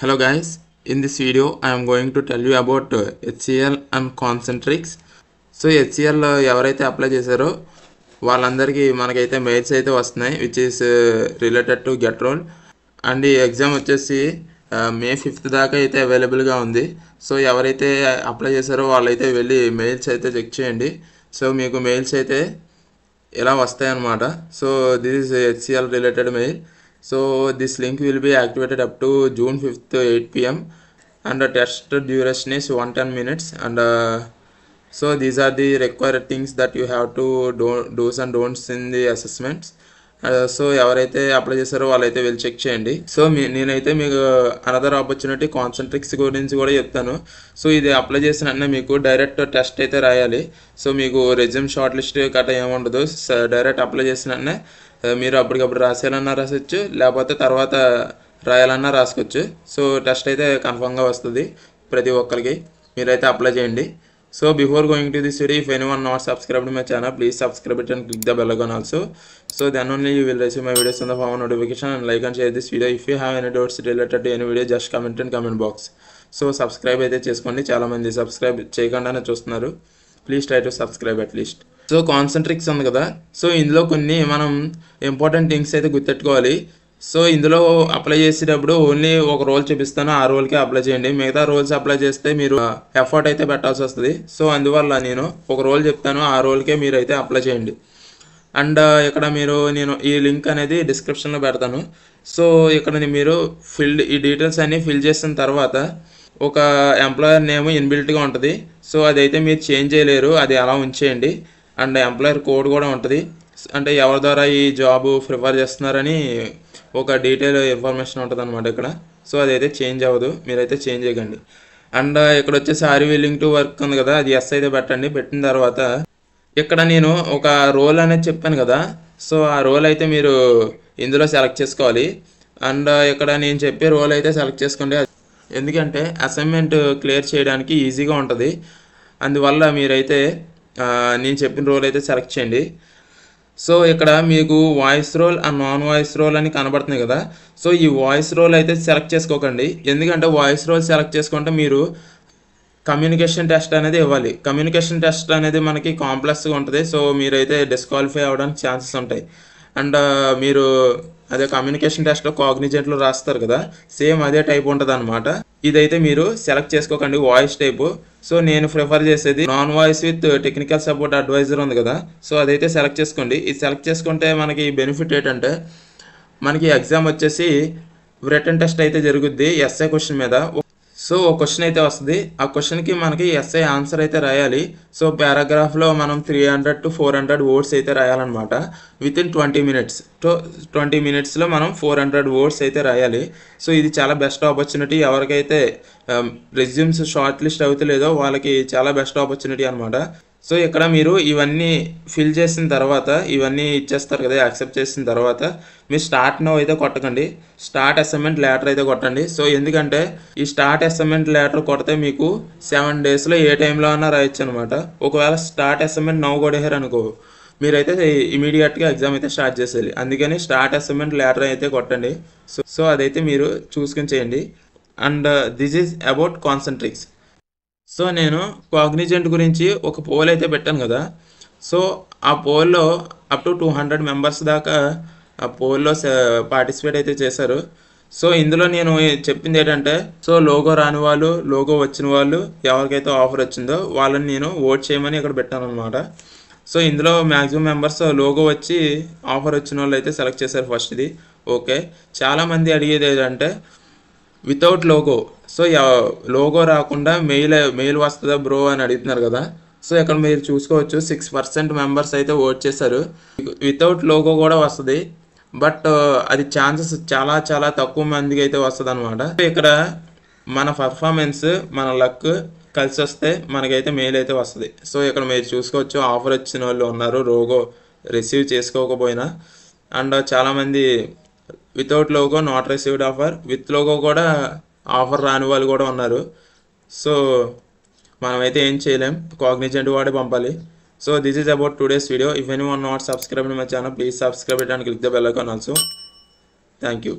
Hello guys, in this video I am going to tell you about HCL and Concentrix. So HCL ఎవరైతే apply చేశారో వాళ్ళందరికీ మనకైతే mails అయితే వస్తున్నాయి which is related to get role and ఈ exam వచ్చేసి May 5th దాకా అయితే అవైలబుల్గా ఉంది. సో ఎవరైతే అప్లై చేశారో వాళ్ళైతే వెళ్ళి మెయిల్స్ అయితే చెక్ చేయండి. సో మీకు మెయిల్స్ అయితే ఇలా వస్తాయి అన్నమాట. So this is HCL related mail. So this link will be activated up to June 5th 8 p.m. and the test duration is 110 minutes and so these are the required things that you have to do's and don'ts in the assessments. So ఎవరైతే apply చేశారో వాళ్ళైతే వెళ్ళి check చేయండి. So నేనైతే మీకు another opportunity కాన్సంట్రిక్స్ గురించి కూడా చెప్తాను. సో ఇది అప్లై చేసిన వెంటనే మీకు డైరెక్ట్ టెస్ట్ అయితే రాయాలి. సో మీకు రెజ్యూమ్ షార్ట్ లిస్ట్ గట్రా ఏముండదు. డైరెక్ట్ అప్లై చేసిన వెంటనే మీరు అప్పటికప్పుడు రాసేయాలన్నా రాసొచ్చు, లేకపోతే తర్వాత రాయాలన్నా రాసుకోవచ్చు. సో టెస్ట్ అయితే కన్ఫర్మ్గా వస్తుంది ప్రతి ఒక్కరికి. మీరైతే అప్లై చేయండి. So before going to this video, if anyone not subscribed to my channel, please subscribe it and click the bell icon also. So then only you will receive my videos in the form of notification and like and share this video. If you have any doubts related to any video, just comment in comment box. So subscribe అయితే చేసుకోండి. చాలా మంది subscribe చేయకుండానే చూస్తున్నారు. Please try to subscribe at least. So కాన్సంట్రిక్స్ ఉంది కదా, so ఇందులో కొన్ని మనం ఇంపార్టెంట్ థింగ్స్ అయితే గుర్తెట్టుకోవాలి. సో ఇందులో అప్లై చేసేటప్పుడు ఓన్లీ ఒక రోల్ చూపిస్తాను, ఆ రోల్కే అప్లై చేయండి. మిగతా రోల్స్ అప్లై చేస్తే మీరు ఎఫర్ట్ అయితే పెట్టాల్సి వస్తుంది. సో అందువల్ల నేను ఒక రోల్ చెప్తాను, ఆ రోల్కే మీరు అయితే అప్లై చేయండి. అండ్ ఇక్కడ నేను ఈ లింక్ అనేది డిస్క్రిప్షన్లో పెడతాను. సో ఇక్కడ మీరు ఈ డీటెయిల్స్ అన్నీ ఫిల్ చేసిన తర్వాత ఒక ఎంప్లాయర్ నేమ్ ఇన్బిల్ట్గా ఉంటుంది. సో అదైతే మీరు చేంజ్ చేయలేరు, అది అలా ఉంచేయండి. అండ్ ఎంప్లాయర్ కోడ్ కూడా ఉంటుంది, అంటే ఎవరి ద్వారా ఈ జాబ్ ప్రిఫర్ చేస్తున్నారని ఒక డీటెయిల్ ఇన్ఫర్మేషన్ ఉంటుంది అనమాట ఇక్కడ. సో అదైతే చేంజ్ అవ్వదు, మీరైతే చేంజ్ చేయకండి. అండ్ ఇక్కడ వచ్చేసి ఆర్ విల్లింగ్ టు వర్క్ ఉంది కదా, అది ఎస్ అయితే పెట్టండి. పెట్టిన తర్వాత ఇక్కడ నేను ఒక రోల్ అనేది చెప్పాను కదా, సో ఆ రోల్ అయితే మీరు ఇందులో సెలెక్ట్ చేసుకోవాలి. అండ్ ఇక్కడ నేను చెప్పే రోల్ అయితే సెలెక్ట్ చేసుకోండి, ఎందుకంటే అసైన్మెంట్ క్లియర్ చేయడానికి ఈజీగా ఉంటుంది. అందువల్ల మీరైతే నేను చెప్పిన రోల్ అయితే సెలెక్ట్ చేయండి. సో ఇక్కడ మీకు voice role and non voice role అని కనబడుతుంది కదా, సో ఈ వాయిస్ రోల్ అయితే సెలెక్ట్ చేసుకోకండి. ఎందుకంటే వాయిస్ రోల్ సెలెక్ట్ చేసుకుంటే మీరు కమ్యూనికేషన్ టెస్ట్ అనేది ఇవ్వాలి. కమ్యూనికేషన్ టెస్ట్ అనేది మనకి కాంప్లెక్స్గా ఉంటుంది. సో మీరైతే డిస్క్వాలిఫై అవ్వడానికి ఛాన్సెస్ ఉంటాయి. అండ్ మీరు అదే కమ్యూనికేషన్ టెస్ట్లో కాగ్నిజెంట్లో రాస్తారు కదా, సేమ్ అదే టైప్ ఉంటుంది అనమాట. ఇదైతే మీరు సెలెక్ట్ చేసుకోకండి వాయిస్ టైపు. సో నేను ప్రిఫర్ చేసేది non voice with technical support advisor ఉంది కదా, సో అదైతే సెలెక్ట్ చేసుకోండి. ఇది సెలెక్ట్ చేసుకుంటే మనకి బెనిఫిట్ ఏంటంటే మనకి ఎగ్జామ్ వచ్చేసి రిటన్ టెస్ట్ అయితే జరుగుద్ది ఎస్ఐ క్వశ్చన్ మీద. సో ఒక క్వశ్చన్ అయితే వస్తుంది, ఆ క్వశ్చన్కి మనకి ఎస్ఐ ఆన్సర్ అయితే రాయాలి. సో పారాగ్రాఫ్లో మనం 300 to 400 వర్డ్స్ అయితే రాయాలన్నమాట విత్ ఇన్ 20 minutes. 20 minutesలో మనం 400 వర్డ్స్ అయితే రాయాలి. సో ఇది చాలా బెస్ట్ ఆపర్చునిటీ. ఎవరికైతే రెజ్యూమ్స్ షార్ట్ లిస్ట్ అవుతలేదో వాళ్ళకి చాలా బెస్ట్ ఆపర్చునిటీ అనమాట. సో ఇక్కడ మీరు ఇవన్నీ ఫిల్ చేసిన తర్వాత ఇవన్నీ ఇచ్చేస్తారు కదా, యాక్సెప్ట్ చేసిన తర్వాత మీరు స్టార్ట్ నౌ అయితే కొట్టకండి, స్టార్ట్ అసైన్మెంట్ లెటర్ అయితే కొట్టండి. సో ఎందుకంటే ఈ స్టార్ట్ అసైన్మెంట్ లెటర్ కొడితే మీకు 7 daysలో ఏ టైంలో అన్నా రాయొచ్చు అనమాట. ఒకవేళ స్టార్ట్ అసైన్మెంట్ నౌ కొట్టేశారు అనుకో, మీరైతే ఇమీడియట్గా ఎగ్జామ్ అయితే స్టార్ట్ చేసేయాలి. అందుకని స్టార్ట్ అసైన్మెంట్ లెటర్ అయితే కొట్టండి. సో అదైతే మీరు చూసుకుని చేయండి. And this is about కాన్సంట్రిక్స్. So నేను కాగ్నిజెంట్ గురించి ఒక పోల్ అయితే పెట్టాను కదా, సో ఆ పోల్లో అప్ టు 200 members దాకా ఆ పోల్లో పార్టిసిపేట్ అయితే చేశారు. సో ఇందులో నేను చెప్పింది ఏంటంటే, సో లోగో రాని వాళ్ళు, లోగో వచ్చిన వాళ్ళు, ఎవరికైతే ఆఫర్ వచ్చిందో వాళ్ళని నేను ఓట్ చేయమని ఇక్కడ పెట్టాను అనమాట. సో ఇందులో మ్యాక్సిమం మెంబర్స్ లోగో వచ్చి ఆఫర్ వచ్చిన వాళ్ళు అయితే సెలెక్ట్ చేశారు ఫస్ట్ది. ఓకే, చాలామంది అడిగేది ఏంటంటే వితౌట్ లోగో, సో లోగో రాకుండా మెయిల్ వస్తుందా బ్రో అని అడుగుతున్నారు కదా. సో ఇక్కడ మీరు చూసుకోవచ్చు 6% మెంబర్స్ అయితే ఓట్ చేశారు. వితౌట్ లోగో కూడా వస్తుంది, బట్ అది ఛాన్సెస్ చాలా చాలా తక్కువ మందికి అయితే వస్తుంది అనమాట. ఇక్కడ మన పర్ఫార్మెన్స్, మన లక్ కలిసి వస్తే మనకైతే మెయిల్ అయితే వస్తుంది. సో ఇక్కడ మీరు చూసుకోవచ్చు ఆఫర్ వచ్చిన వాళ్ళు ఉన్నారు లోగో రిసీవ్ చేసుకోకపోయినా. అండ్ చాలామంది without logo not received offer, with logo కూడా ఆఫర్ రాని వాళ్ళు కూడా ఉన్నారు. సో మనమైతే ఏం చేయలేం, కాగ్నిజెంట్ వాడే పంపాలి. So this is about today's video. If anyone not subscribe to my channel, please subscribe it and click the bell icon also. Thank you.